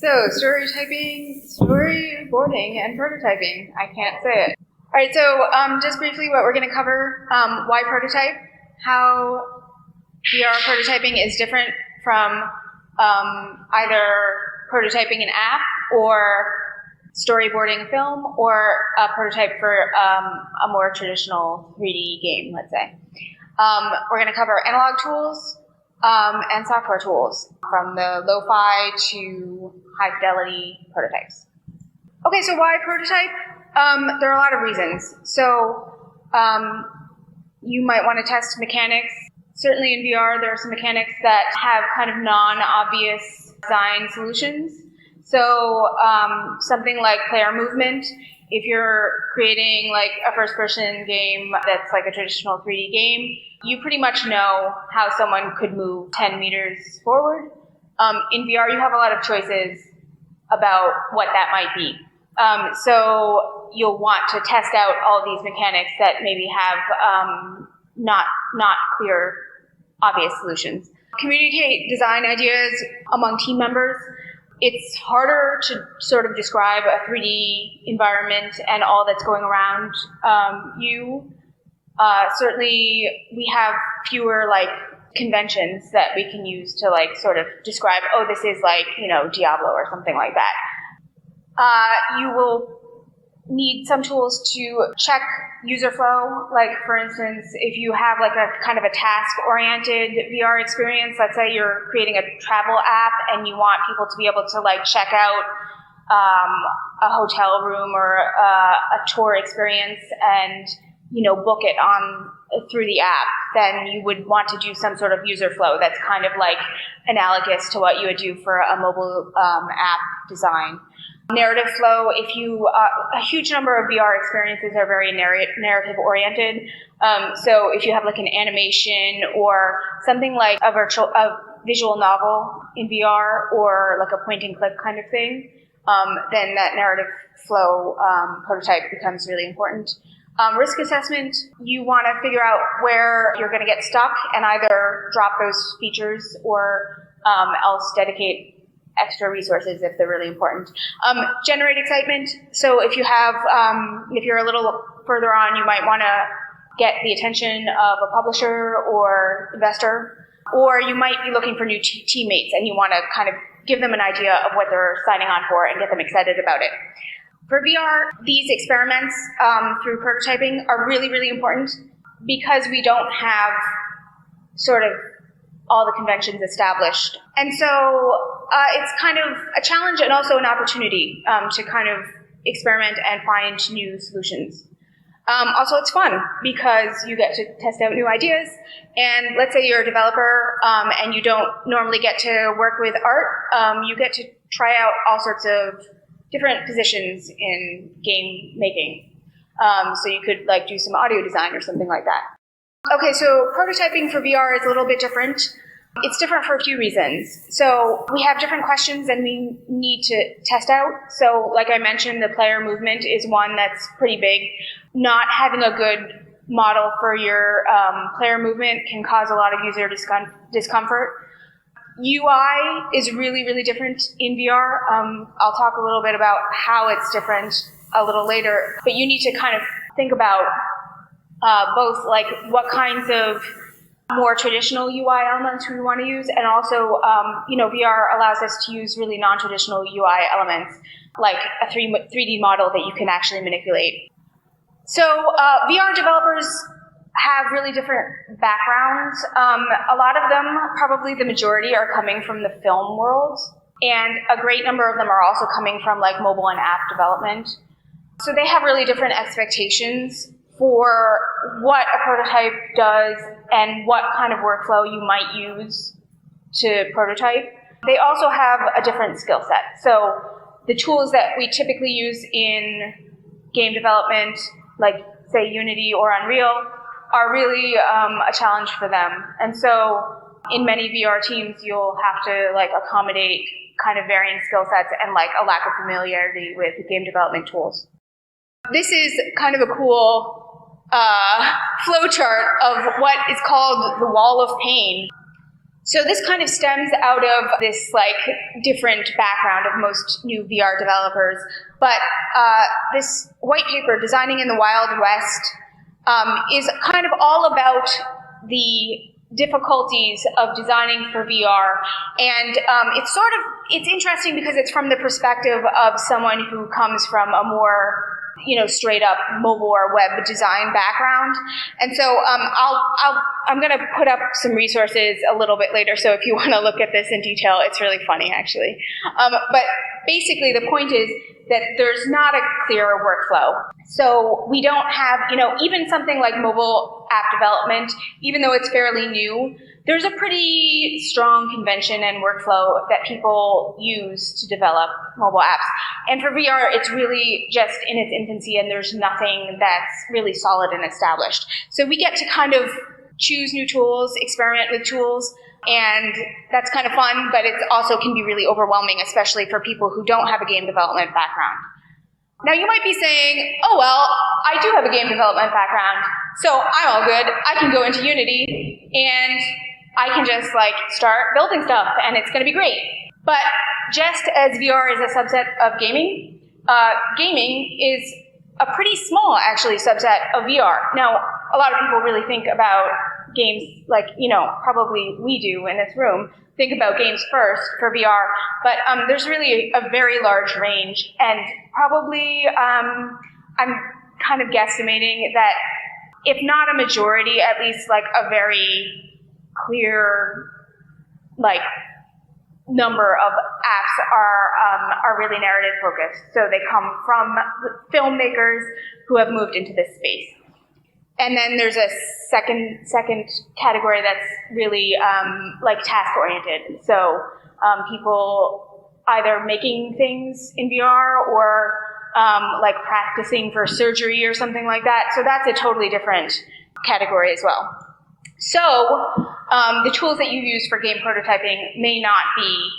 So, storyboarding, and prototyping. I can't say it. All right, so just briefly what we're going to cover, why prototype, how VR prototyping is different from either prototyping an app or storyboarding a film or a prototype for a more traditional 3D game, let's say. We're going to cover analog tools and software tools, from the lo-fi to high-fidelity prototypes. Okay, so why prototype? There are a lot of reasons. So you might want to test mechanics. Certainly in VR, there are some mechanics that have kind of non-obvious design solutions. So something like player movement. If you're creating like a first-person game that's like a traditional 3D game, you pretty much know how someone could move 10 meters forward. In VR, you have a lot of choices about what that might be. So you'll want to test out all these mechanics that maybe have not clear, obvious solutions. Communicate design ideas among team members. It's harder to sort of describe a 3D environment and all that's going around you. Certainly, we have fewer like conventions that we can use to like sort of describe, oh, this is like, Diablo or something like that. You will need some tools to check user flow. Like, for instance, if you have like a kind of a task-oriented VR experience, let's say you're creating a travel app and you want people to be able to like check out a hotel room or a tour experience and book it through the app, then you would want to do some sort of user flow that's kind of like analogous to what you would do for a mobile app design. Narrative flow, a huge number of VR experiences are very narrative oriented. So if you have like an animation or something like a visual novel in VR or like a point and click kind of thing, then that narrative flow prototype becomes really important. Risk assessment, you want to figure out where you're going to get stuck and either drop those features or else dedicate extra resources if they're really important. Generate excitement. So if you're a little further on, you might want to get the attention of a publisher or investor, or you might be looking for new teammates and you want to kind of give them an idea of what they're signing on for and get them excited about it. For VR, these experiments through prototyping are really, really important because we don't have sort of all the conventions established. And so it's kind of a challenge and also an opportunity to kind of experiment and find new solutions. Also, it's fun because you get to test out new ideas. And let's say you're a developer and you don't normally get to work with art. You get to try out all sorts of different positions in game making. So you could like do some audio design or something like that. Okay, so prototyping for VR is a little bit different. It's different for a few reasons. So we have different questions and we need to test out. So like I mentioned, the player movement is one that's pretty big. Not having a good model for your player movement can cause a lot of user discomfort. UI is really, really different in VR. I'll talk a little bit about how it's different a little later. But you need to kind of think about both like what kinds of more traditional UI elements we want to use, and also, VR allows us to use really non-traditional UI elements, like a 3D model that you can actually manipulate. So VR developers have really different backgrounds. A lot of them, probably the majority, are coming from the film world, and a great number of them are also coming from like mobile and app development. So they have really different expectations for what a prototype does and what kind of workflow you might use to prototype. They also have a different skill set. So the tools that we typically use in game development, like say Unity or Unreal, are really a challenge for them. And so in many VR teams, you'll have to like accommodate kind of varying skill sets and like a lack of familiarity with game development tools. This is kind of a cool flowchart of what is called the wall of pain. So this kind of stems out of this like different background of most new VR developers, but this white paper, Designing in the Wild West, is kind of all about the difficulties of designing for VR, and it's interesting because it's from the perspective of someone who comes from a more straight up mobile or web design background. And so I'm going to put up some resources a little bit later, so if you want to look at this in detail, it's really funny actually. But basically the point is that there's not a clear workflow. So we don't have, even something like mobile app development, even though it's fairly new, there's a pretty strong convention and workflow that people use to develop mobile apps. And for VR, it's really just in its infancy, and there's nothing that's really solid and established. So we get to kind of choose new tools, experiment with tools, and that's kind of fun, but it also can be really overwhelming, especially for people who don't have a game development background. Now you might be saying, oh well, I do have a game development background, so I'm all good. I can go into Unity and I can just start building stuff and it's going to be great. But just as VR is a subset of gaming, gaming is a pretty small, actually, subset of VR. Now, a lot of people really think about games probably we do in this room, think about games first for VR, but there's really a very large range, and probably I'm kind of guesstimating that if not a majority, at least a very clear number of apps are really narrative focused. So they come from filmmakers who have moved into this space. And then there's a second category that's really task oriented. So people either making things in VR or practicing for surgery or something like that. So that's a totally different category as well. So the tools that you use for game prototyping may not be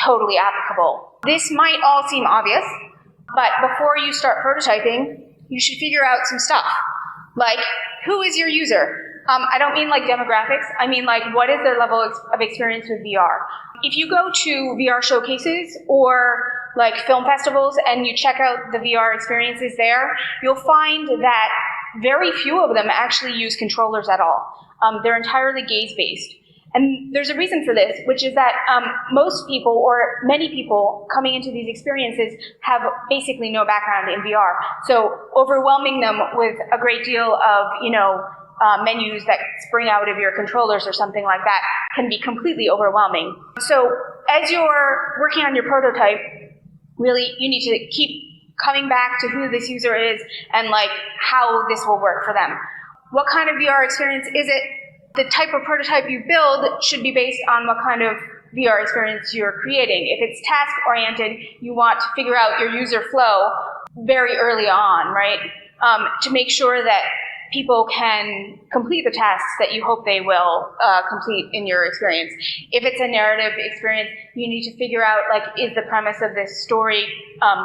totally applicable. This might all seem obvious, but before you start prototyping, you should figure out some stuff. Like, who is your user? I don't mean demographics. I mean what is their level of experience with VR? If you go to VR showcases or film festivals and you check out the VR experiences there, you'll find that very few of them actually use controllers at all. They're entirely gaze-based. And there's a reason for this, which is that most people, or many people coming into these experiences, have basically no background in VR. So overwhelming them with a great deal of, menus that spring out of your controllers or something like that can be completely overwhelming. So as you're working on your prototype, really you need to keep coming back to who this user is and how this will work for them. What kind of VR experience is it? The type of prototype you build should be based on what kind of VR experience you're creating. If it's task-oriented, you want to figure out your user flow very early on, right? To make sure that people can complete the tasks that you hope they will complete in your experience. If it's a narrative experience, you need to figure out, is the premise of this story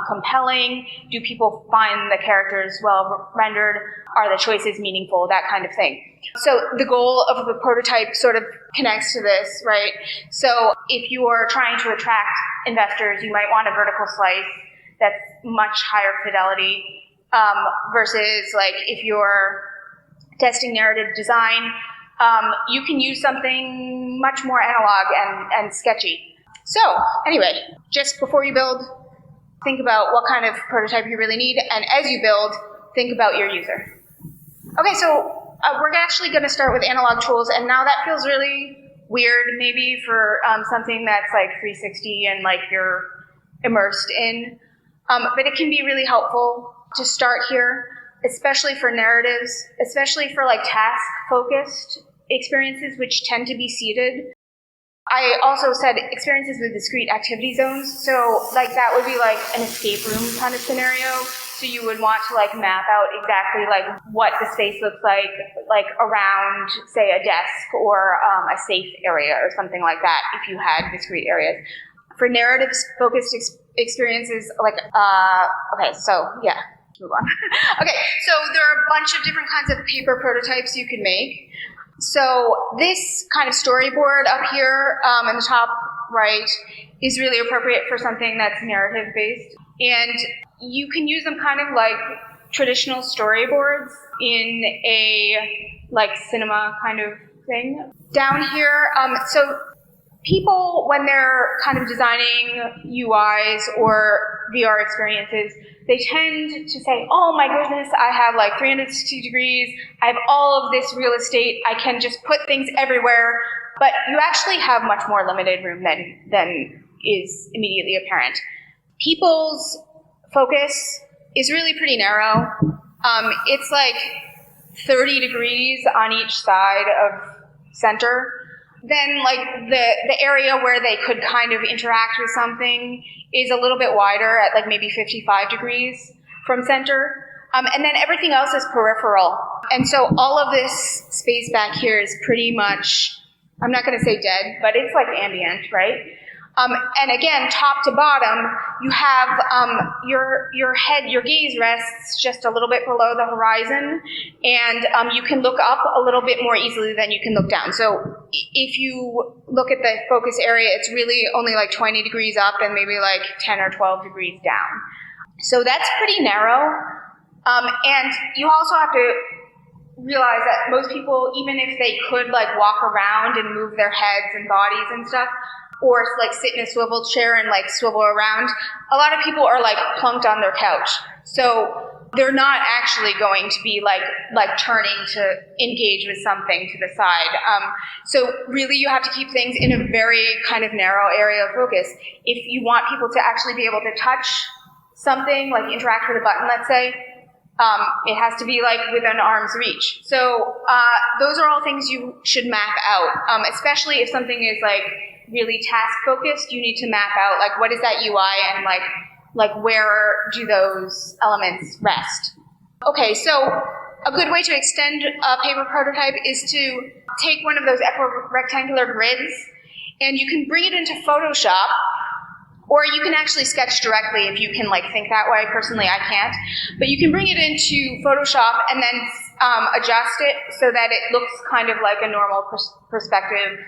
compelling? Do people find the characters well rendered? Are the choices meaningful? That kind of thing. So the goal of the prototype sort of connects to this, right? So if you are trying to attract investors, you might want a vertical slice that's much higher fidelity versus if you're testing narrative design, you can use something much more analog and sketchy. So anyway, just before you build, think about what kind of prototype you really need, and as you build, think about your user. Okay, so we're actually going to start with analog tools, and now that feels really weird maybe for something that's 360 and you're immersed in, but it can be really helpful to start here, especially for narratives, especially for task-focused experiences, which tend to be seated. I also said experiences with discrete activity zones, so that would be an escape room kind of scenario. So you would want to map out exactly what the space looks like around, say, a desk or a safe area or something like that if you had discrete areas. For narrative-focused experiences, okay, so yeah. Move on. Okay, so there are a bunch of different kinds of paper prototypes you can make. So this kind of storyboard up here in the top right is really appropriate for something that's narrative based. And you can use them kind of like traditional storyboards in a like cinema kind of thing. Down here, so people, when they're kind of designing UIs or VR experiences, they tend to say, oh my goodness, I have like 360 degrees, I have all of this real estate, I can just put things everywhere, but you actually have much more limited room than is immediately apparent. People's focus is really pretty narrow. It's like 30 degrees on each side of center. Then like the area where they could kind of interact with something is a little bit wider at like maybe 55 degrees from center. And then everything else is peripheral. And so all of this space back here is pretty much, I'm not going to say dead, but it's like ambient, right? And again, top to bottom, you have your head, your gaze rests just a little bit below the horizon, and you can look up a little bit more easily than you can look down. So if you look at the focus area, it's really only like 20 degrees up and maybe like 10 or 12 degrees down. So that's pretty narrow. And you also have to realize that most people, even if they could like walk around and move their heads and bodies and stuff, or like sit in a swivel chair and like swivel around, a lot of people are like plunked on their couch. So they're not actually going to be like turning to engage with something to the side. So really you have to keep things in a very kind of narrow area of focus. If you want people to actually be able to touch something, like interact with a button, let's say, it has to be like within arm's reach. So those are all things you should map out, especially if something is like really task focused. You need to map out like what is that UI and like where do those elements rest. Okay, so a good way to extend a paper prototype is to take one of those rectangular grids and you can bring it into Photoshop, or you can actually sketch directly if you can like think that way. Personally, I can't. But you can bring it into Photoshop and then adjust it so that it looks kind of like a normal perspective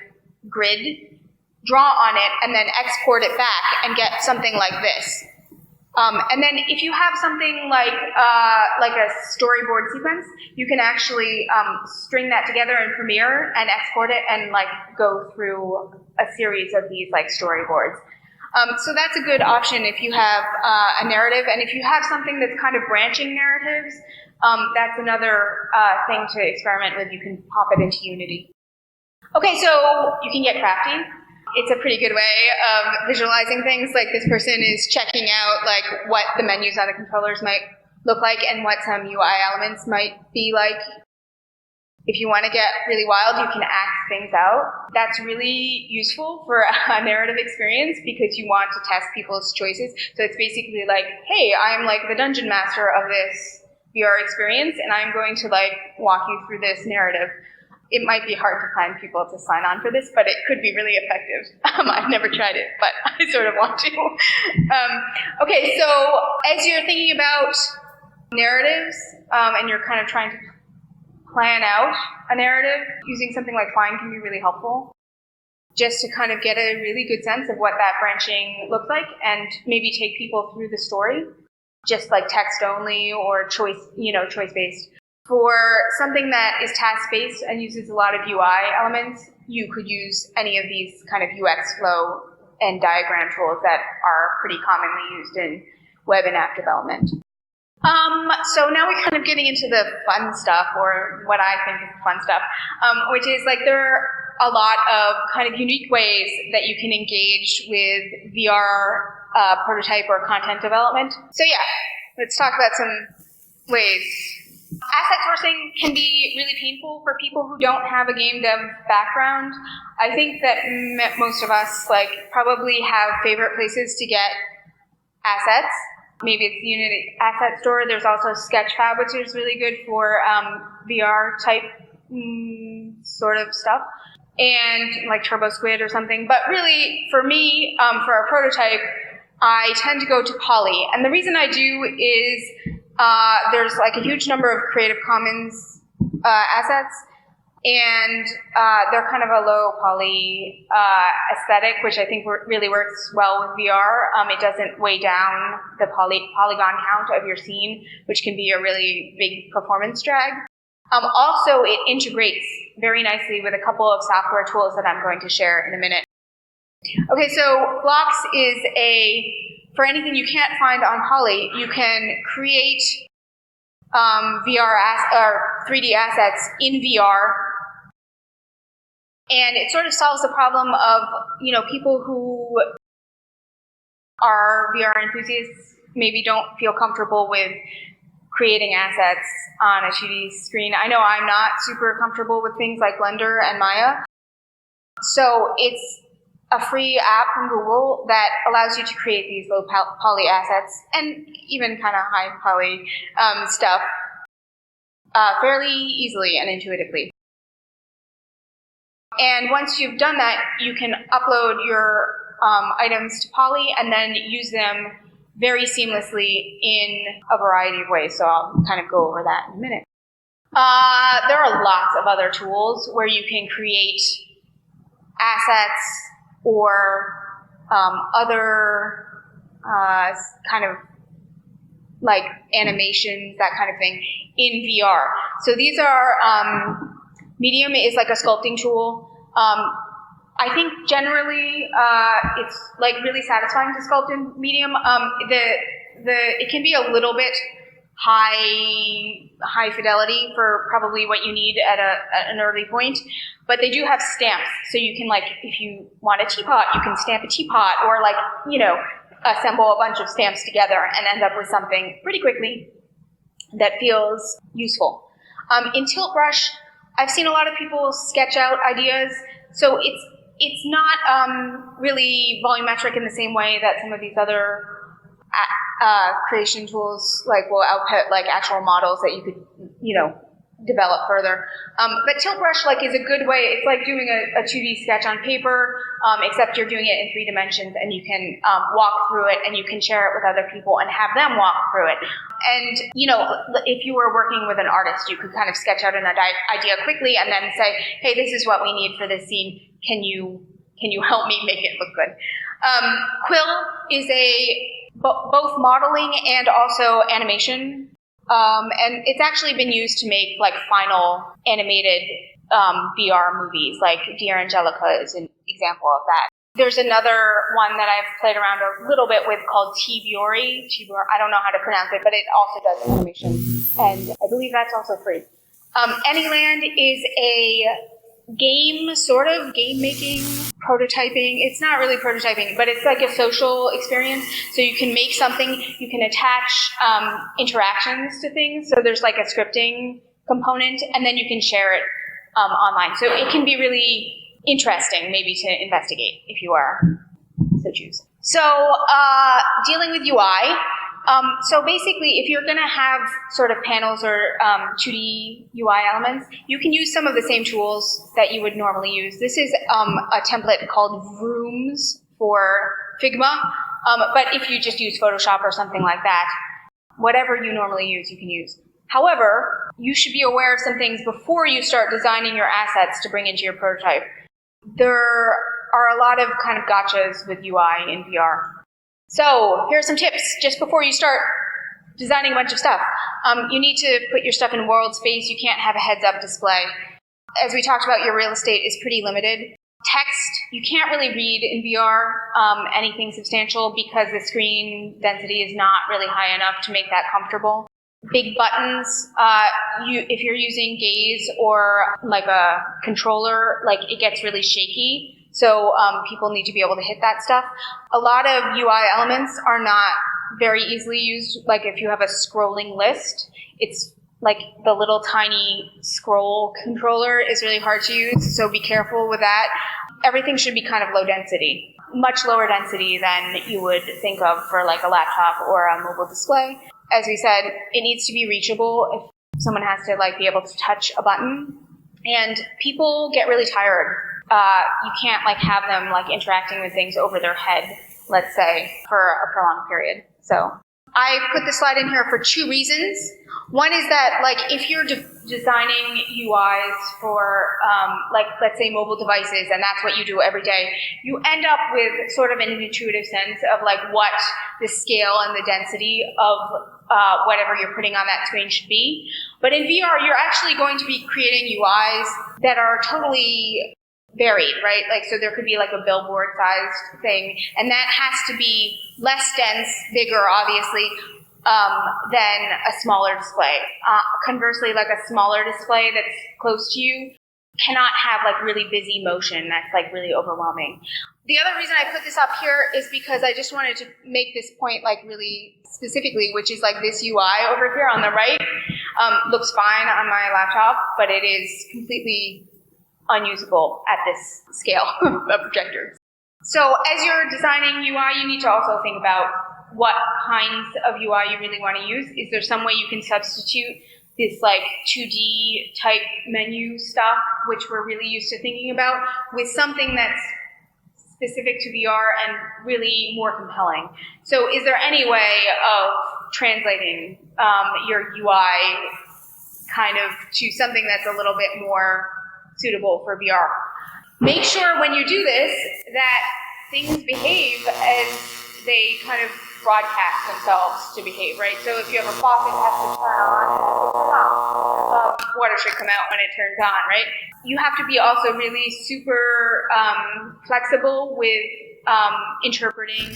grid. Draw on it and then export it back and get something like this. And then if you have something like a storyboard sequence, you can actually string that together in Premiere and export it and like go through a series of these like storyboards. So that's a good option if you have a narrative, and if you have something that's kind of branching narratives, that's another thing to experiment with. You can pop it into Unity. Okay, so you can get crafty. It's a pretty good way of visualizing things. Like this person is checking out like what the menus on the controllers might look like and what some UI elements might be like. If you want to get really wild, you can act things out. That's really useful for a narrative experience because you want to test people's choices. So it's basically like, hey, I'm like the dungeon master of this VR experience and I'm going to like walk you through this narrative. It might be hard to find people to sign on for this, but it could be really effective. I've never tried it, but I sort of want to. Okay, so as you're thinking about narratives and you're kind of trying to plan out a narrative, using something like Find can be really helpful, just to kind of get a really good sense of what that branching looks like and maybe take people through the story, just like text only or choice-based. For something that is task-based and uses a lot of UI elements, you could use any of these kind of UX flow and diagram tools that are pretty commonly used in web and app development. So now we're kind of getting into the fun stuff, or what I think is the fun stuff, which is like there are a lot of kind of unique ways that you can engage with VR prototype or content development. So yeah, let's talk about some ways. Asset sourcing can be really painful for people who don't have a game dev background. I think that most of us like probably have favorite places to get assets. Maybe it's the Unity Asset Store. There's also Sketchfab, which is really good for VR type sort of stuff, and like TurboSquid or something. But really, for me, for a prototype, I tend to go to Poly. And the reason I do is there's like a huge number of Creative Commons assets. And they're kind of a low poly aesthetic, which I think really works well with VR. It doesn't weigh down the polygon count of your scene, which can be a really big performance drag. Also, it integrates very nicely with a couple of software tools that I'm going to share in a minute. Okay, so Blocks is for anything you can't find on Poly, you can create or 3D assets in VR. And it sort of solves the problem of, people who are VR enthusiasts maybe don't feel comfortable with creating assets on a 2D screen. I know I'm not super comfortable with things like Blender and Maya. So it's a free app from Google that allows you to create these low poly assets and even kind of high poly stuff fairly easily and intuitively. And once you've done that, you can upload your items to Poly and then use them very seamlessly in a variety of ways. So I'll kind of go over that in a minute. There are lots of other tools where you can create assets or other kind of like animations, that kind of thing, in VR. So these are, Medium is like a sculpting tool. I think generally it's like really satisfying to sculpt in Medium. It can be a little bit high fidelity for probably what you need at an early point, but they do have stamps, so you can, like, if you want a teapot, you can stamp a teapot, or like, assemble a bunch of stamps together and end up with something pretty quickly that feels useful. In Tilt Brush, I've seen a lot of people sketch out ideas, so it's not really volumetric in the same way that some of these other creation tools will output like actual models that you could develop further. But Tilt Brush is a good way. It's like doing a 2D sketch on paper, except you're doing it in 3 dimensions, and you can walk through it, and you can share it with other people and have them walk through it. And if you were working with an artist, you could kind of sketch out an idea quickly and then say, hey, this is what we need for this scene. Can you help me make it look good? Quill is both modeling and also animation. And it's actually been used to make final animated VR movies, like Dear Angelica is an example of that. There's another one that I've played around a little bit with called TVGS. I don't know how to pronounce it, but it also does animation, and I believe that's also free. Anyland is a game-making, prototyping. It's not really prototyping, but it's like a social experience. So you can make something, you can attach interactions to things. So there's like a scripting component, and then you can share it online. So it can be really interesting, maybe, to investigate if you are so choose. So dealing with UI. So basically, if you're going to have sort of panels or 2D UI elements, you can use some of the same tools that you would normally use. This is a template called Vrooms for Figma, but if you just use Photoshop or something like that, whatever you normally use, you can use. However, you should be aware of some things before you start designing your assets to bring into your prototype. There are a lot of kind of gotchas with UI in VR. So here are some tips just before you start designing a bunch of stuff. You need to put your stuff in world space. You can't have a heads-up display. As we talked about, your real estate is pretty limited. Text, you can't really read in VR anything substantial because the screen density is not really high enough to make that comfortable. Big buttons, if you're using gaze or like a controller, it gets really shaky. So people need to be able to hit that stuff. A lot of UI elements are not very easily used. Like if you have a scrolling list, it's like the little tiny scroll controller is really hard to use, so be careful with that. Everything should be kind of low density, much lower density than you would think of for like a laptop or a mobile display. As we said, it needs to be reachable. If someone has to be able to touch a button, and people get really tired. You can't have them interacting with things over their head, let's say, for a prolonged period. So I put this slide in here for two reasons. One is that, like, if you're designing UIs for, like, let's say mobile devices, and that's what you do every day, you end up with sort of an intuitive sense of, like, what the scale and the density of whatever you're putting on that screen should be. But in VR, you're actually going to be creating UIs that are totally varied, right? Like, so there could be like a billboard-sized thing, and that has to be less dense, bigger, obviously, than a smaller display. Conversely, like a smaller display that's close to you cannot have like really busy motion that's like really overwhelming. The other reason I put this up here is because I just wanted to make this point like really specifically, which is like this UI over here on the right looks fine on my laptop, but it is completely unusable at this scale of projectors. So as you're designing UI, you need to also think about what kinds of UI you really want to use. Is there some way you can substitute this like 2D type menu stuff, which we're really used to thinking about, with something that's specific to VR and really more compelling? So is there any way of translating your UI kind of to something that's a little bit more suitable for VR? Make sure when you do this that things behave as they kind of broadcast themselves to behave, right? So if you have a faucet that has to turn on, water should come out when it turns on, right? You have to be also really super flexible with interpreting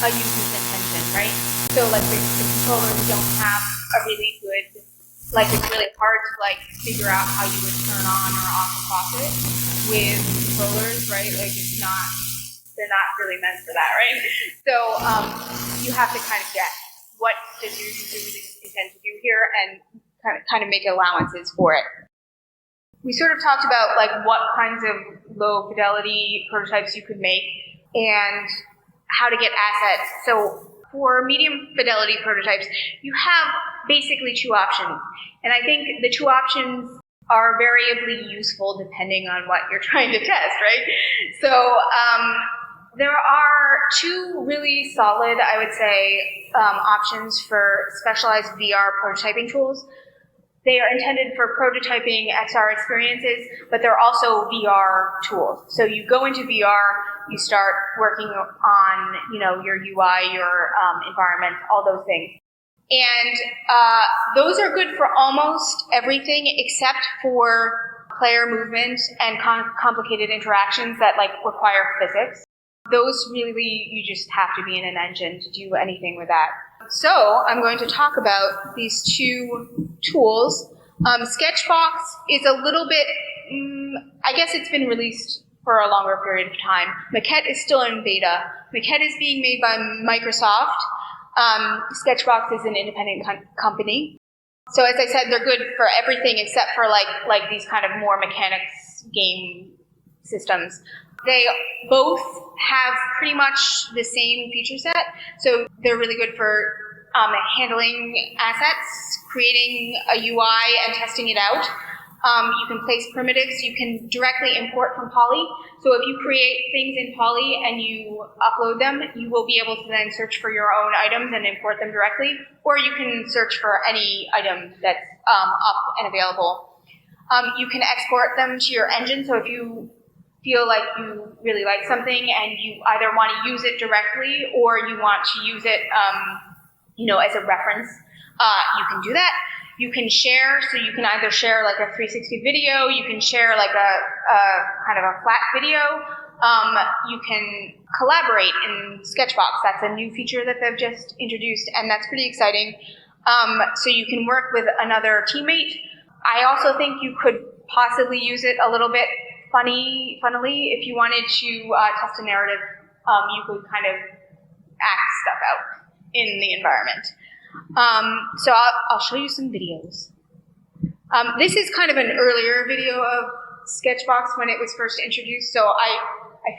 a user's intention, right? So like the controllers don't have a really good, like it's really hard to like figure out how you would turn on or off a faucet with controllers, right? Like it's not, they're not really meant for that, right? So you have to kind of guess what does your user really intend to do here and kind of make allowances for it. We sort of talked about like what kinds of low fidelity prototypes you could make and how to get assets. So for medium fidelity prototypes, you have basically two options. And I think the two options are variably useful depending on what you're trying to test, right? So there are two really solid, I would say, options for specialized VR prototyping tools. They are intended for prototyping XR experiences, but they're also VR tools. So you go into VR, you start working on, you know, your UI, your environment, all those things. And those are good for almost everything except for player movement and complicated interactions that like require physics. Those really, you just have to be in an engine to do anything with that. So I'm going to talk about these two tools. SketchBox is a little bit, I guess it's been released for a longer period of time. Maquette is still in beta. Maquette is being made by Microsoft. SketchBox is an independent company. So as I said, they're good for everything except for like these kind of more mechanics game systems. They both have pretty much the same feature set, so they're really good for handling assets, creating a UI and testing it out. You can place primitives, you can directly import from Poly. So if you create things in Poly and you upload them, you will be able to then search for your own items and import them directly, or you can search for any item that's up and available. You can export them to your engine, so if you feel like you really like something and you either want to use it directly or you want to use it you know, as a reference, you can do that. You can share, so you can either share like a 360 video, you can share like a kind of a flat video, you can collaborate in SketchBox. That's a new feature that they've just introduced, and that's pretty exciting. So you can work with another teammate. I also think you could possibly use it a little bit funnily, if you wanted to test a narrative, you could kind of act stuff out in the environment. So I'll show you some videos. This is kind of an earlier video of SketchBox when it was first introduced, so I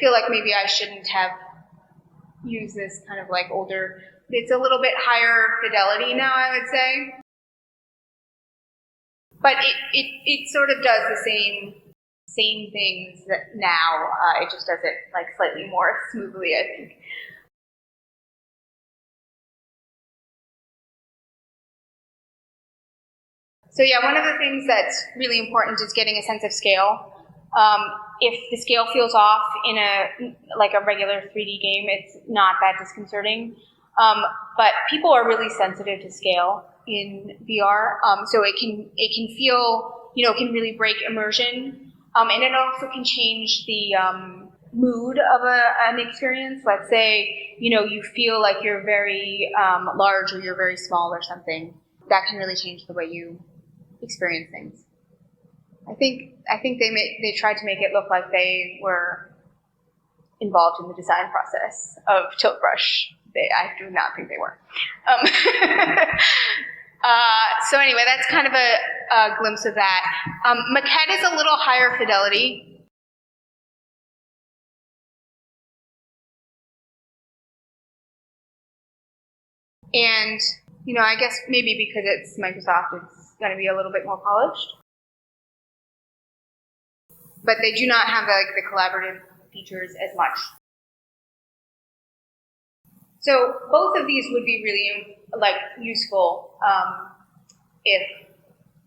feel like maybe I shouldn't have used this kind of like older. It's a little bit higher fidelity now, I would say. But it sort of does the same things that now. It just does it like slightly more smoothly, I think. So yeah, one of the things that's really important is getting a sense of scale. If the scale feels off in a regular 3D game, it's not that disconcerting. But people are really sensitive to scale in VR, so it can feel, it can really break immersion, and it also can change the mood of an experience. Let's say, you feel like you're very large or you're very small or something. That can really change the way you experience things. I think they tried to make it look like they were involved in the design process of Tilt Brush. I do not think they were. So anyway, that's kind of a glimpse of that. Maquette is a little higher fidelity. And, I guess maybe because it's Microsoft, it's going to be a little bit more polished. But they do not have the collaborative features as much. So both of these would be really useful if,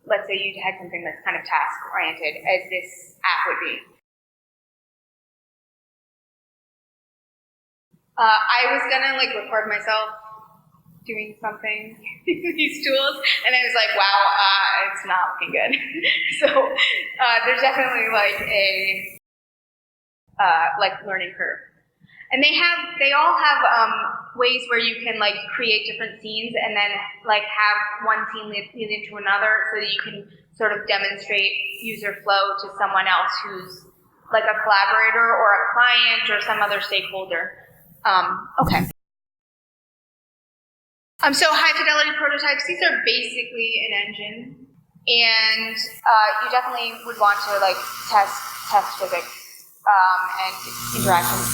let's say, you had something that's kind of task-oriented, as this app would be. I was gonna record myself doing something with these tools, and I was like, wow, it's not looking good. So there's definitely a learning curve. And they all have ways where you can create different scenes and then have one scene lead into another, so that you can sort of demonstrate user flow to someone else who's a collaborator or a client or some other stakeholder. Okay. So high fidelity prototypes, these are basically an engine, and you definitely would want to test physics and interactions.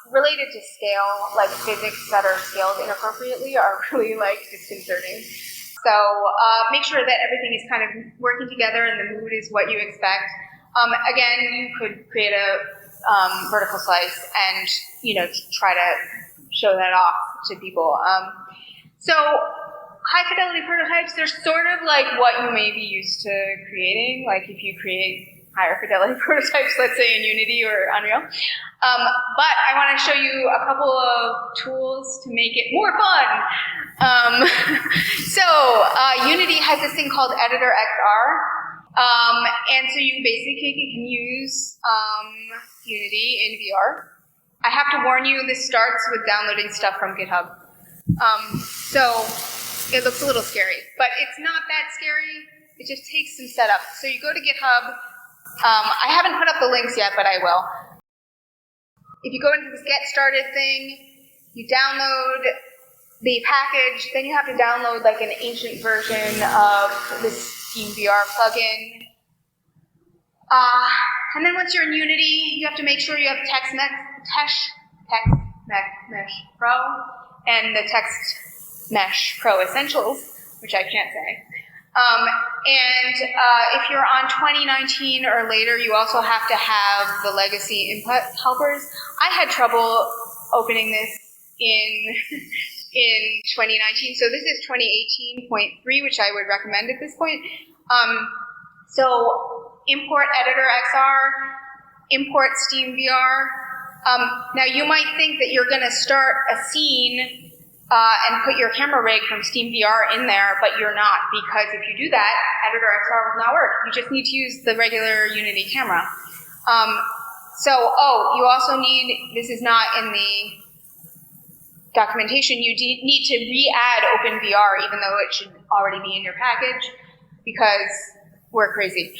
Related to scale, physics that are scaled inappropriately are really disconcerting. So make sure that everything is kind of working together and the mood is what you expect. Again, you could create a vertical slice and try to show that off to people. So high fidelity prototypes, they're sort of what you may be used to creating, if you create higher fidelity prototypes, let's say in Unity or Unreal. But I want to show you a couple of tools to make it more fun. So Unity has this thing called Editor XR. And so you basically can use Unity in VR. I have to warn you, this starts with downloading stuff from GitHub. So it looks a little scary, but it's not that scary. It just takes some setup. So you go to GitHub. I haven't put up the links yet, but I will. If you go into this Get Started thing, you download the package, then you have to download an ancient version of this Steam VR plugin. And then once you're in Unity, you have to make sure you have Text Mesh Pro and the Text Mesh Pro Essentials, which I can't say. And if you're on 2019 or later, you also have to have the legacy input helpers. I had trouble opening this in 2019, so this is 2018.3, which I would recommend at this point. So import Editor XR, import Steam VR. Now you might think that you're going to start a scene and put your camera rig from Steam VR in there, but you're not, because if you do that, Editor XR will not work. You just need to use the regular Unity camera. You also need, this is not in the documentation, you need to re-add OpenVR, even though it should already be in your package, because we're crazy.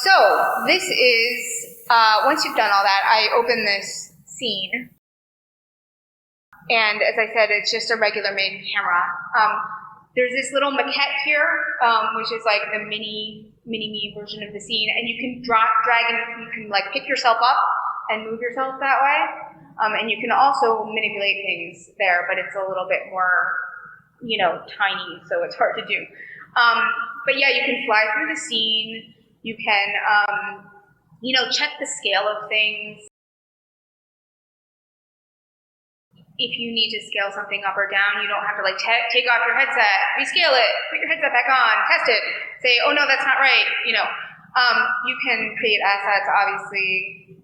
So this is, once you've done all that, I open this scene. And as I said, it's just a regular made camera. There's this little maquette here, which is the mini-me version of the scene, and you can drag and you can pick yourself up and move yourself that way. And you can also manipulate things there, but it's a little bit more, tiny, so it's hard to do. But yeah, you can fly through the scene. You can, check the scale of things. if you need to scale something up or down, you don't have to like take off your headset, rescale it, put your headset back on, test it, say, oh no, that's not right. You know, you can create assets, obviously.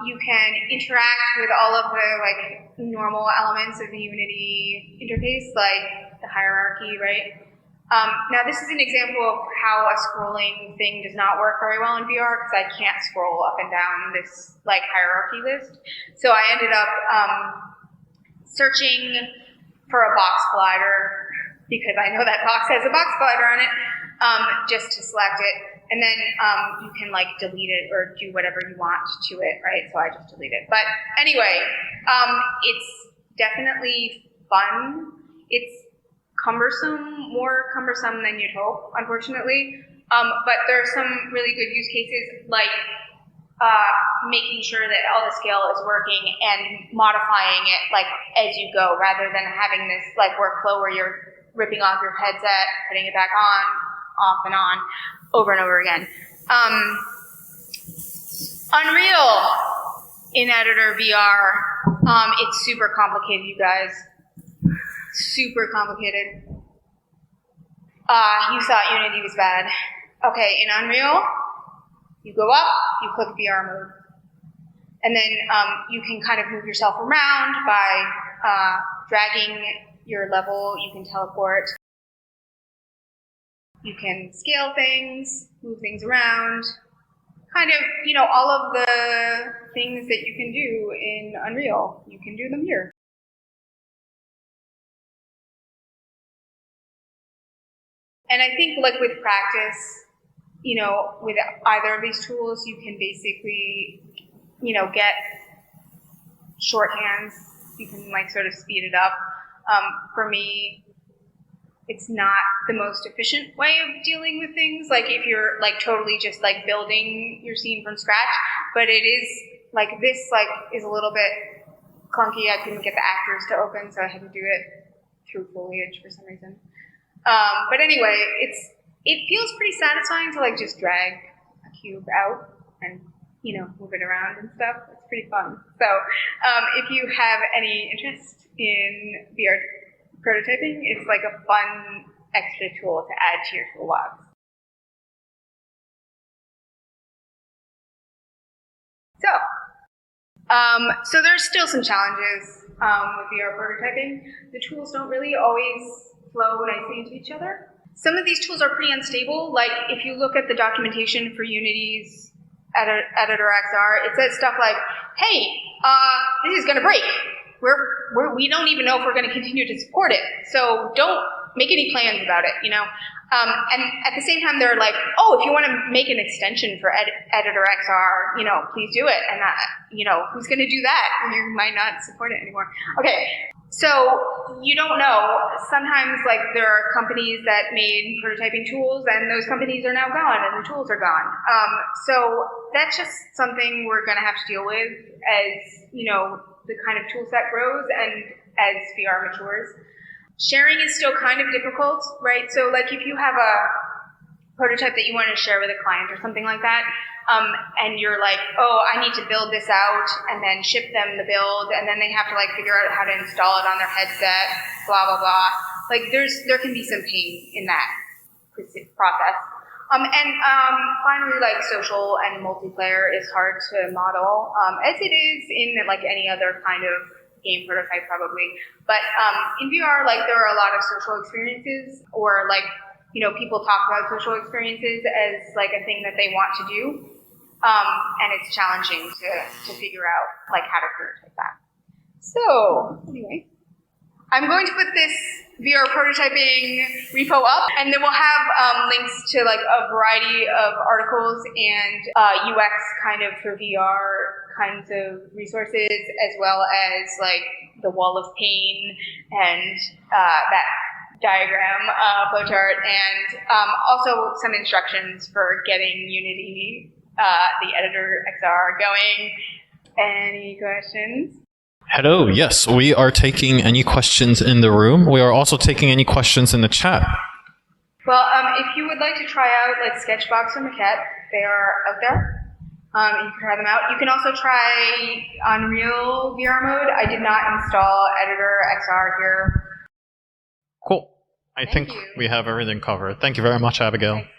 You can interact with all of the like normal elements of the Unity interface, like the hierarchy, right? Now this is an example of how a scrolling thing does not work very well in VR because I can't scroll up and down this like hierarchy list. So I ended up searching for a box collider because I know that box has a box collider on it, just to select it. And then you can like delete it or do whatever you want to it, right? So I just delete it. But anyway, it's definitely fun. It's cumbersome, more cumbersome than you'd hope, unfortunately. But there are some really good use cases, like making sure that all the scale is working and modifying it like as you go, rather than having this like workflow where you're ripping off your headset, putting it back on, off and on, over and over again. Unreal in Editor VR, it's super complicated, you guys. Super complicated. You thought Unity was bad. Okay, in Unreal, you go up, you click VR mode. And then you can kind of move yourself around by dragging your level. You can teleport. You can scale things, move things around. Kind of, you know, all of the things that you can do in Unreal, you can do them here. And I think like with practice, you know, with either of these tools, you can basically, you know, get shorthands. You can like sort of speed it up. For me, it's not the most efficient way of dealing with things. Like if you're like totally just like building your scene from scratch, but it is like this like is a little bit clunky. I couldn't get the actors to open, so I had to do it through foliage for some reason. But anyway, it feels pretty satisfying to like just drag a cube out and, you know, move it around and stuff. It's pretty fun. So if you have any interest in VR prototyping, it's like a fun extra tool to add to your toolbox. So there's still some challenges with VR prototyping. The tools don't really always flow nicely into each other. Some of these tools are pretty unstable. Like if you look at the documentation for Unity's Editor XR, it says stuff like, hey, this is going to break. We don't even know if we're going to continue to support it. So don't make any plans about it, you know? And at the same time, they're like, oh, if you want to make an extension for Editor XR, you know, please do it. And you know, who's going to do that? You might not support it anymore. Okay. So you don't know. Sometimes like there are companies that made prototyping tools and those companies are now gone and the tools are gone. So that's just something we're going to have to deal with as, you know, the kind of tool set grows and as VR matures. Sharing is still kind of difficult, right? So like if you have a prototype that you want to share with a client or something like that, and you're like, oh, I need to build this out and then ship them the build, and then they have to like figure out how to install it on their headset, blah, blah, blah. Like there can be some pain in that process. Finally, like social and multiplayer is hard to model, as it is in like any other kind of game prototype probably. But in VR, like there are a lot of social experiences, or like, you know, people talk about social experiences as like a thing that they want to do. And it's challenging to figure out like how to prototype that. So anyway, I'm going to put this VR prototyping repo up, and then we'll have links to like a variety of articles and UX kind of for VR kinds of resources, as well as like the wall of pain and that diagram flowchart, and also some instructions for getting Unity, the Editor XR going. Any questions? Hello, yes, we are taking any questions in the room. We are also taking any questions in the chat. Well, if you would like to try out like SketchBox or Maquette, they are out there. You can try them out. You can also try Unreal VR mode. I did not install Editor XR here. Cool. I think you. we have everything covered. Thank you very much, Abigail. Thanks.